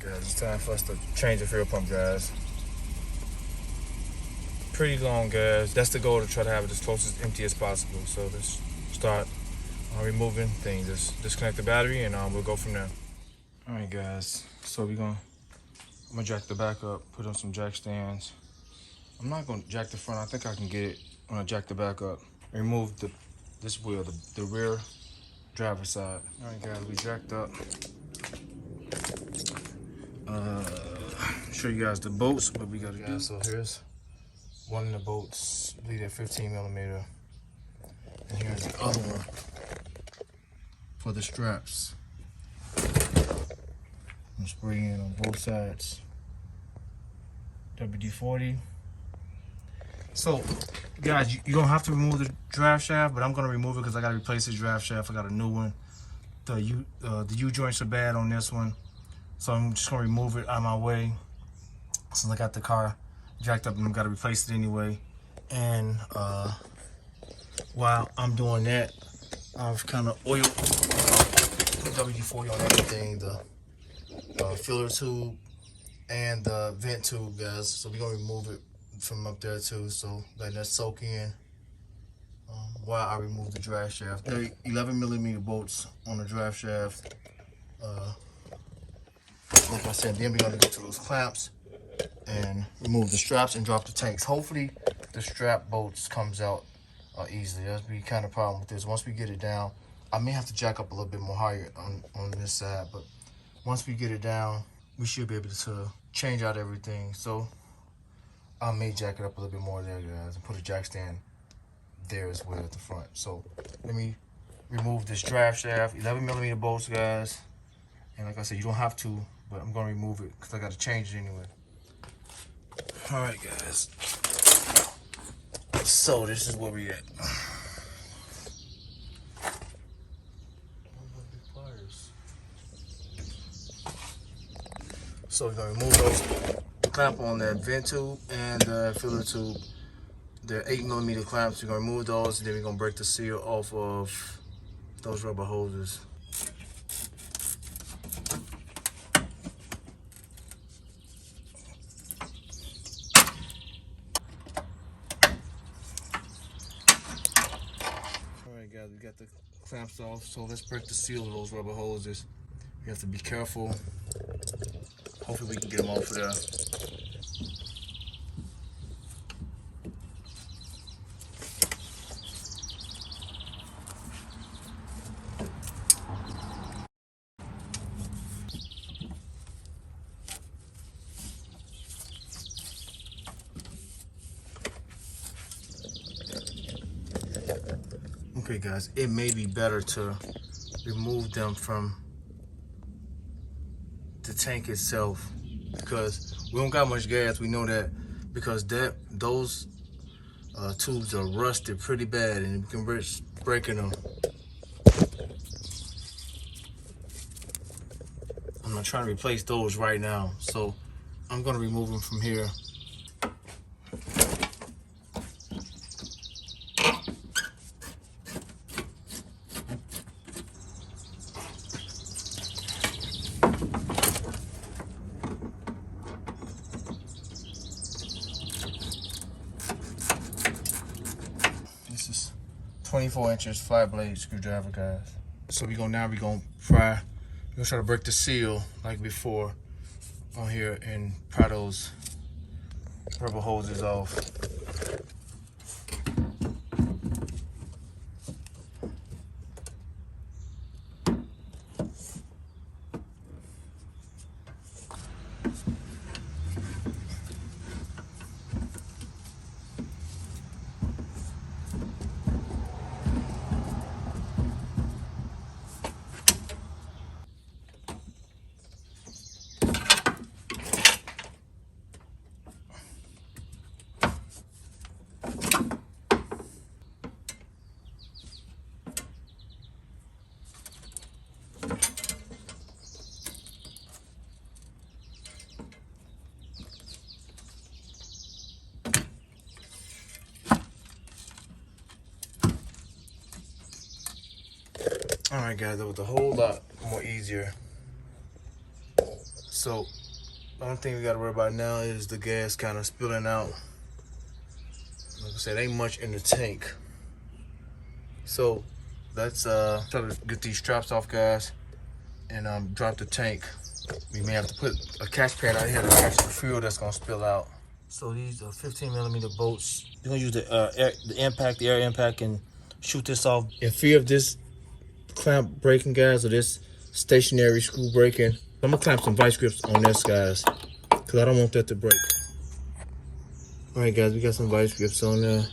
Guys, it's time for us to change the fuel pump, guys. Pretty long, guys. That's the goal, to try to have it as close as empty as possible. So let's start removing things. Just disconnect the battery and we'll go from there. All right, guys. So I'm gonna jack the back up, put on some jack stands. I'm not gonna jack the front. I think I can get it when I jack the back up. Remove this wheel, the rear driver's side. All right, guys, we jacked up. Show you guys the bolts, what we gotta do. So here's one of the bolts, lead at 15 millimeter. And here's the other one for the straps. I'm spraying on both sides. WD-40. So, guys, you don't have to remove the drive shaft, but I'm gonna remove it because I gotta replace this drive shaft. I got a new one. The U-joints are bad on this one, so I'm just gonna remove it out of my way. Since I got the car jacked up and I gotta replace it anyway. And while I'm doing that, I've kind of oiled WD-40 on everything, the filler tube and the vent tube, guys. So we're gonna remove it from up there too, so letting that soak in while I remove the drive shaft. There are 11 millimeter bolts on the drive shaft. Like I said, then we're gonna go to those clamps and remove the straps and drop the tanks. Hopefully the strap bolts comes out easily. That'll be kind of problem with this. Once we get it down, I may have to jack up a little bit more higher on this side, but once we get it down, we should be able to change out everything. So I may jack it up a little bit more there, guys, and put a jack stand there as well at the front. So let me remove this drive shaft, 11 millimeter bolts, guys. And like I said, you don't have to, but I'm gonna remove it because I got to change it anyway. All right, guys. So this is where we at. So we're gonna remove those clamp on that vent tube and the filler tube. They're 8 millimeter clamps. We're gonna remove those, and then we're gonna break the seal off of those rubber hoses. Alright, guys, we got the clamps off, so let's break the seal of those rubber hoses. You have to be careful. Hopefully we can get them off of there. Okay, guys, it may be better to remove them from the tank itself because we don't got much gas. We know that because those tubes are rusted pretty bad, and we can risk breaking them. I'm not trying to replace those right now, so I'm gonna remove them from here. This is 24 inches flat blade screwdriver, guys. So we're gonna try to break the seal like before on here and pry those rubber hoses off. All right, guys, that was a whole lot more easier So the only thing we gotta worry about now is the gas kind of spilling out. Like I said, ain't much in the tank. So let's try to get these straps off, guys, and drop the tank. We may have to put a catch pad out here to catch the fuel that's gonna spill out. So these are 15mm bolts. You're gonna use the air impact, and shoot this off. In fear of this clamp breaking, guys, or this stationary screw breaking, I'm gonna clamp some vice grips on this, guys, because I don't want that to break. All right, guys, we got some vice grips on there.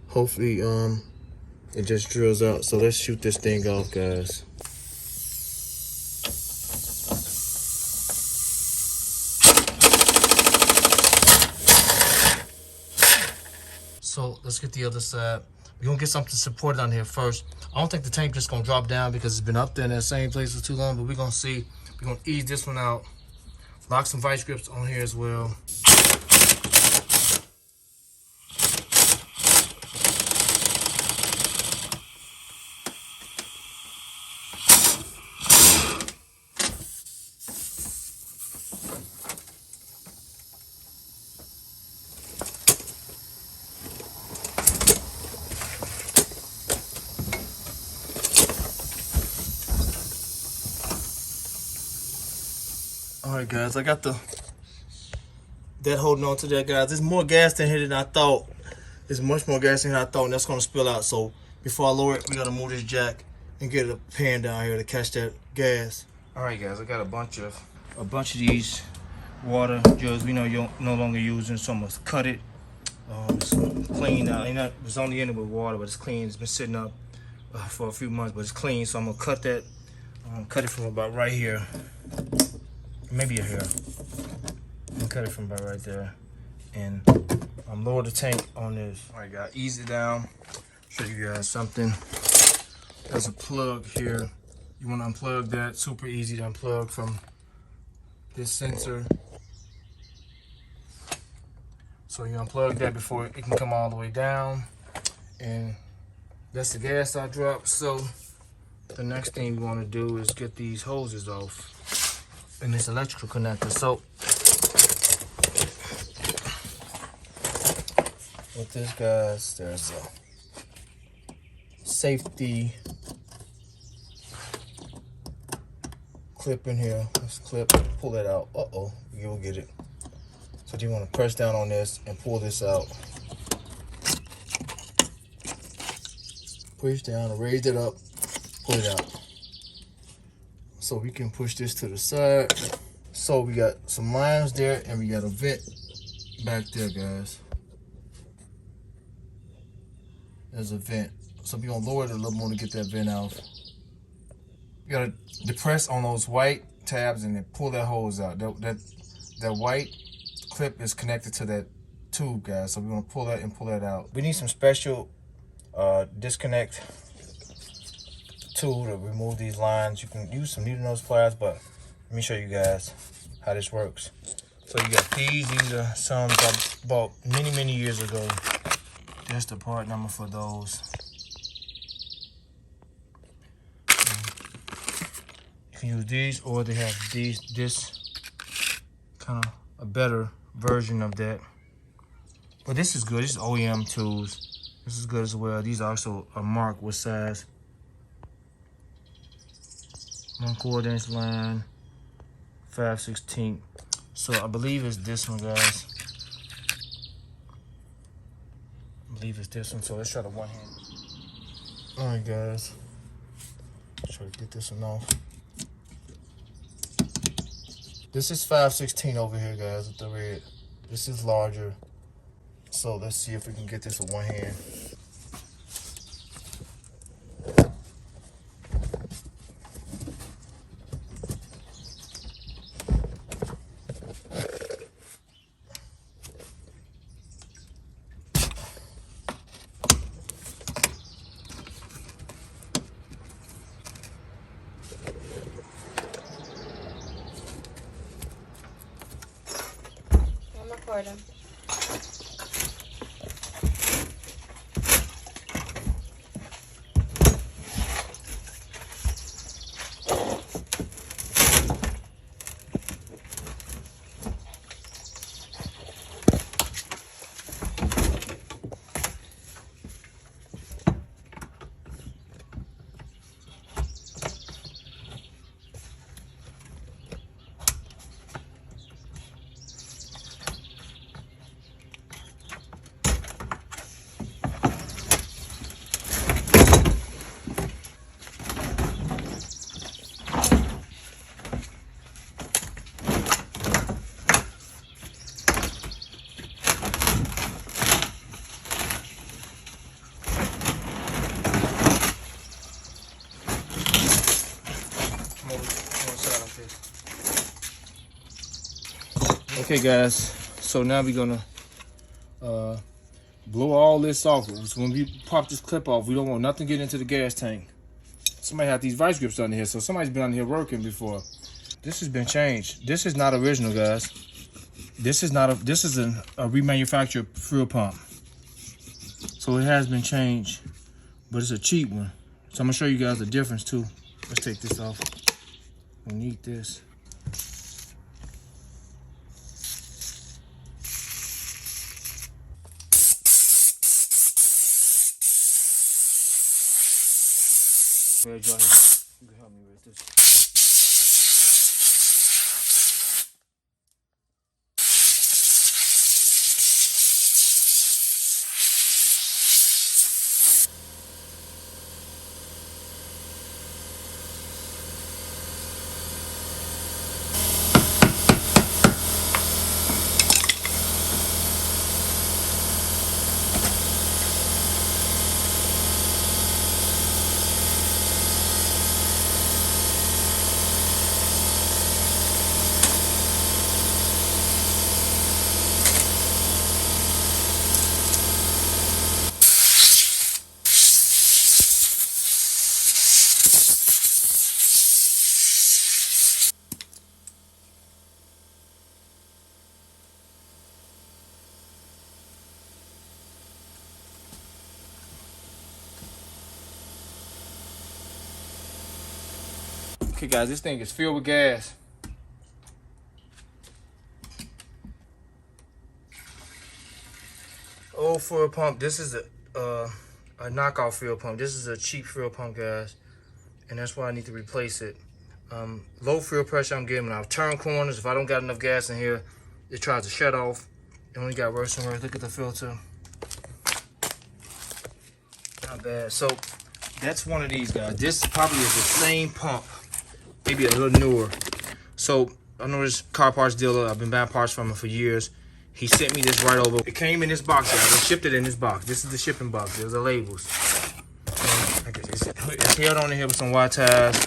Hopefully, it just drills out. So let's shoot this thing off, guys. So let's get the other side. We're gonna get something supported on here first. I don't think the tank just gonna drop down because it's been up there in that same place for too long, but we're gonna see. We're gonna ease this one out. Lock some vice grips on here as well. All right, guys, I got that holding on to that, guys. There's more gas in here than I thought. There's much more gas in here than I thought, and that's gonna spill out. So before I lower it, we gotta move this jack and get a pan down here to catch that gas. All right, guys, I got a bunch of these water jugs we know you're no longer using, so I'm gonna cut it. It's clean now. It's only in it with water, but it's clean. It's been sitting up for a few months, but it's clean. So I'm gonna cut that. Cut it from about right here. Maybe a hair. I'm gonna cut it from about right there, and lower the tank on this. All right, guys, ease it down. Show you guys something. There's a plug here. You want to unplug that. Super easy to unplug from this sensor. So you unplug that before it can come all the way down, and that's the gas I dropped. So the next thing we want to do is get these hoses off and this electrical connector. So with this, guys, there's a safety clip in here. Let's pull it out. You'll get it. So you want to press down on this and pull this out. Push down, raise it up, pull it out. So we can push this to the side. So we got some lines there, and we got a vent back there, guys. There's a vent. So we're gonna lower it a little more to get that vent out. You gotta depress on those white tabs and then pull that hose out. That white clip is connected to that tube, guys. So we're gonna pull that and pull that out. We need some special disconnect tool to remove these lines. You can use some needle nose pliers, but let me show you guys how this works. So you got these are some I bought many years ago. That's the part number for those. You can use these, or they have this kind of a better version of that. But this is good. This is OEM tools. This is good as well. These also are marked with size. 1/4 inch line, 5/16. So I believe it's this one, guys. I believe it's this one. So let's try the one hand. All right, guys. Try to get this one off. This is 5/16 over here, guys, with the red. This is larger. So let's see if we can get this with one hand. Recording. Okay guys, so now we're gonna blow all this off. So when we pop this clip off, we don't want nothing getting into the gas tank. Somebody had these vice grips under here, so somebody's been under here working before. This has been changed. This is not original, guys. This is not a remanufactured fuel pump. So it has been changed, but it's a cheap one. So I'm gonna show you guys the difference too. Let's take this off. We need this. Johnny, you can help me with this. Okay guys, this thing is filled with gas. Old fuel pump. This is a knockoff fuel pump. This is a cheap fuel pump, guys, and that's why I need to replace it. Low fuel pressure I'm getting when I turn corners. If I don't got enough gas in here, it tries to shut off. It only got worse and worse. Look at the filter. Not bad. So that's one of these, guys. This probably is the same pump, maybe a little newer. So I know this car parts dealer. I've been buying parts from him for years. He sent me this right over. It came in this box, guys. They shipped it in this box. This is the shipping box. There's the labels. It's held on here with some wire ties.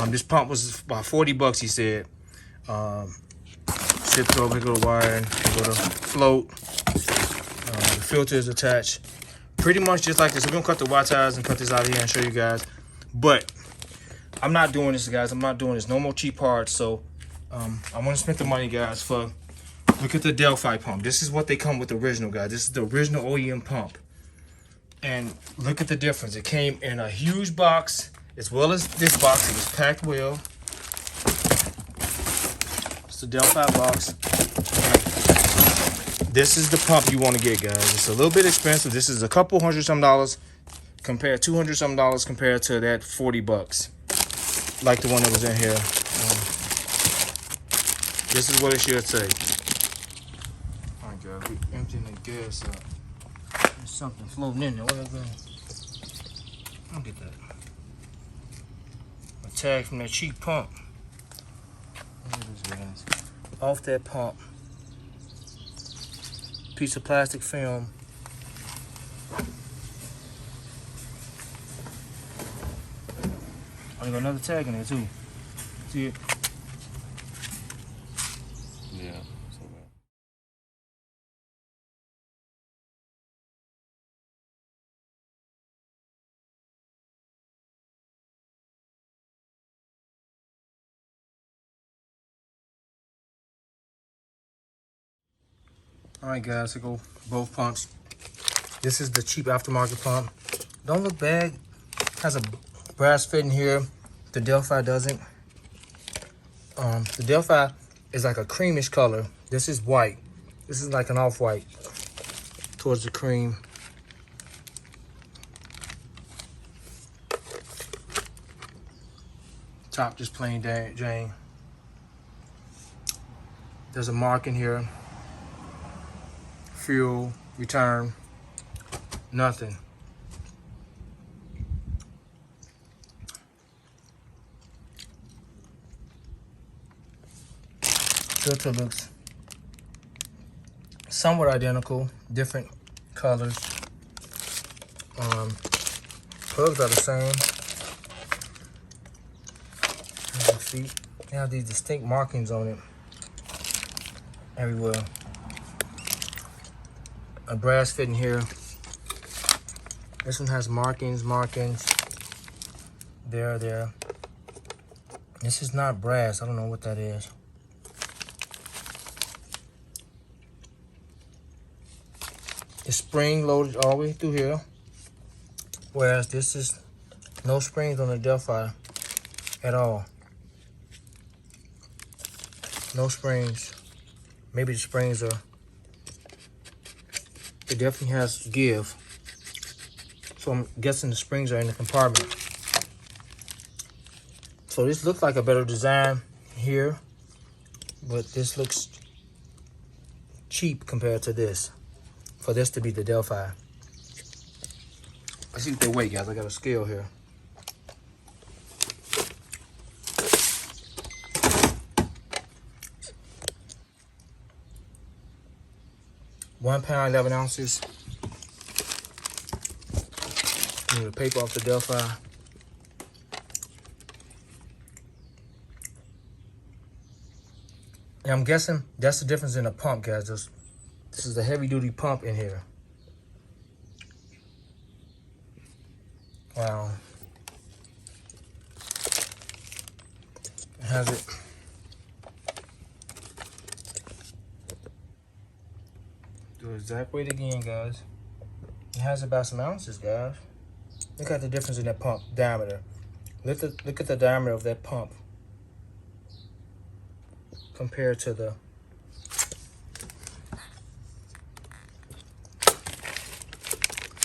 This pump was about 40 bucks, he said. Shipped over, go to wiring, go to float. The filter is attached. Pretty much just like this. We're gonna cut the wire ties and cut this out of here and show you guys. But I'm not doing this, guys. I'm not doing this. No more cheap parts. So I want to spend the money, guys, for. Look at the Delphi pump. This is what they come with original, guys. This is the original OEM pump. And look at the difference. It came in a huge box as well as this box. It was packed well. It's the Delphi box. This is the pump you want to get, guys. It's a little bit expensive. This is a couple $100-some compared $200-some compared to that 40 bucks. Like the one that was in here. This is what it should say. We emptying the gas up. There's something floating in there. What is that? Look at that. A tag from that cheap pump. Look at this, guys. Off that pump. Piece of plastic film. Oh, you got another tag in there too. See it? Yeah. All right, guys, so go both pumps. This is the cheap aftermarket pump. Don't look bad. Has a brass fitting here. The Delphi doesn't. The Delphi is like a creamish color. This is white. This is like an off-white towards the cream. Top just plain Jane. There's a mark in here. Fuel, return, nothing. Filter looks somewhat identical, different colors. Plugs are the same. There's the feet. They have these distinct markings on it. everywhere. A brass fitting here. This one has markings. There. This is not brass. I don't know what that is. The spring loaded all the way through here. Whereas this is no springs on the Delphi at all. No springs. Maybe the springs are, it definitely has give. So I'm guessing the springs are in the compartment. So this looks like a better design here, but this looks cheap compared to this, for this to be the Delphi. Let's see what they weigh, guys. I got a scale here. £1 pound, 11 ounces. The paper off the Delphi. And I'm guessing that's the difference in the pump, guys. This is the heavy duty pump in here. Wow. It has it. Do the exact weight again, guys. It has about some ounces, guys. Look at the difference in that pump diameter. Look at the diameter of that pump compared to the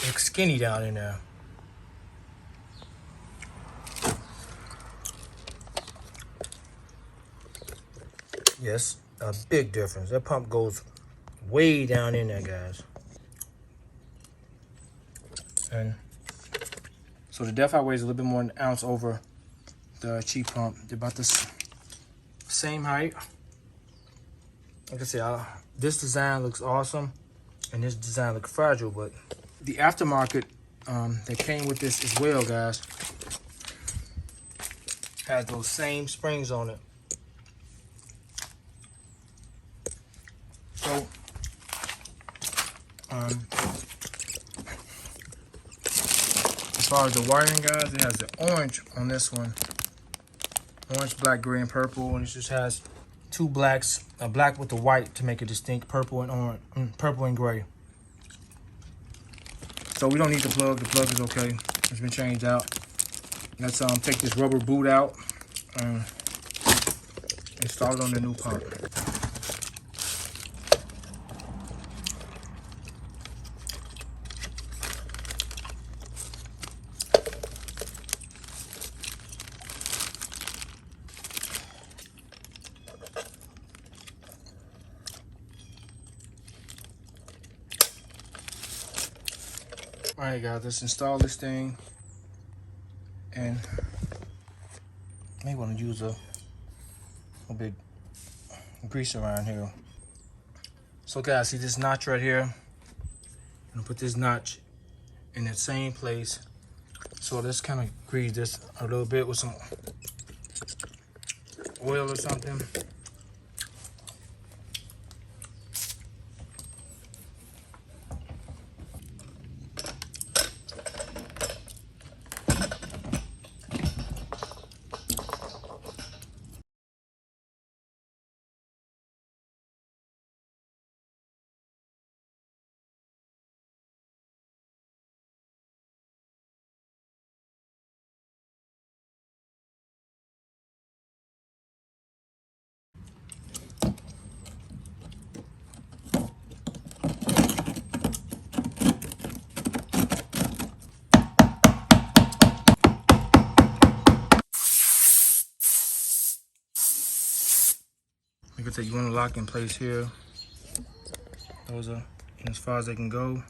looks skinny down in there. Yes, a big difference. That pump goes way down in there, guys. And so the Delphi weighs a little bit more than an ounce over the cheap pump. They're about the same height. Like I said, this design looks awesome, and this design looks fragile, but the aftermarket that came with this as well, guys, has those same springs on it. So, as far as the wiring, guys, it has the orange on this one. Orange, black, gray, and purple, and it just has two blacks, a black with the white to make it distinct, purple and orange, purple and gray. So we don't need the plug. The plug is okay. It's been changed out. Let's take this rubber boot out and install it on the new pump. Alright, guys, let's install this thing, and I may want to use a big grease around here. So guys, see this notch right here? I'm gonna put this notch in that same place. So let's kind of grease this a little bit with some oil or something. Like I said, you want to lock in place here. Those are as far as they can go.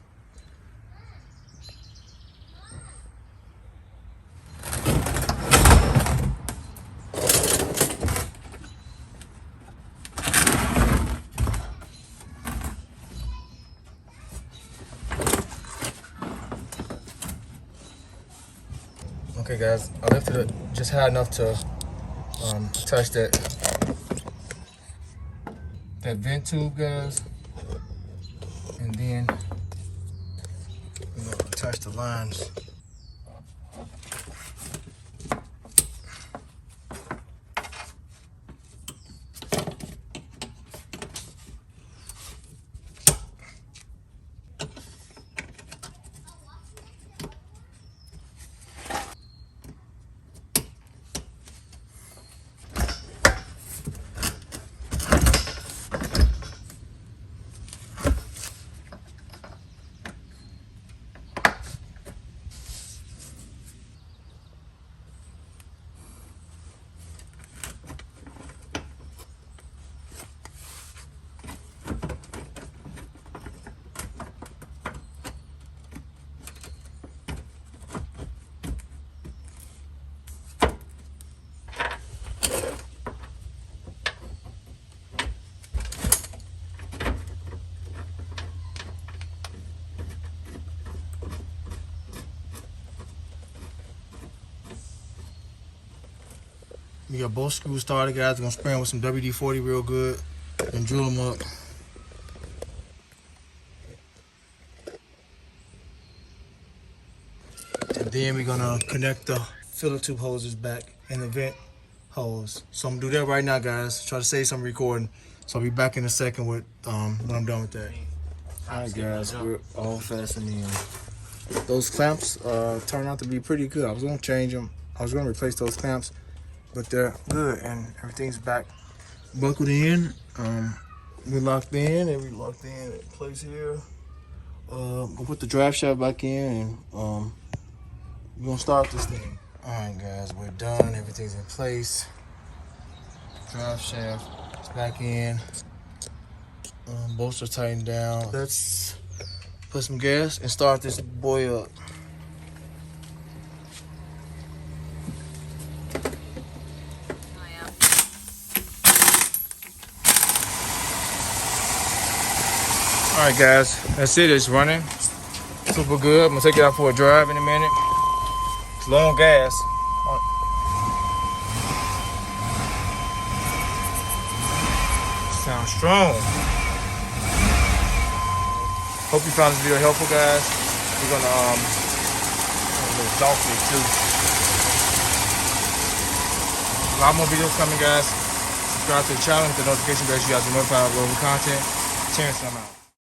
Okay guys, I lifted it just high enough to touch that that vent tube, guys. And then we're gonna attach the lines. We got both screws started, guys. We're gonna spray them with some WD-40 real good and drill them up. And then we're gonna connect the filler tube hoses back in the vent hose. So I'm gonna do that right now, guys. Try to save some recording. So I'll be back in a second with when I'm done with that. Alright guys, we're all fastened in. Those clamps turned out to be pretty good. I was gonna change them. I was gonna replace those clamps, but they're good and everything's back buckled in. We're locked in and we locked in place here. We'll put the drive shaft back in and we're gonna start this thing. Alright guys, we're done. Everything's in place. Drive shaft is back in. Bolts are tightened down. Let's put some gas and start this boy up. Alright guys, that's it. It's running super good. I'm gonna take it out for a drive in a minute. It's low on gas. Sounds strong. Hope you found this video helpful, guys. We're gonna a little exhausted too. A lot more videos coming, guys. Subscribe to the channel, hit the notification bell so you guys are notified of all the content. Terrence, I'm out.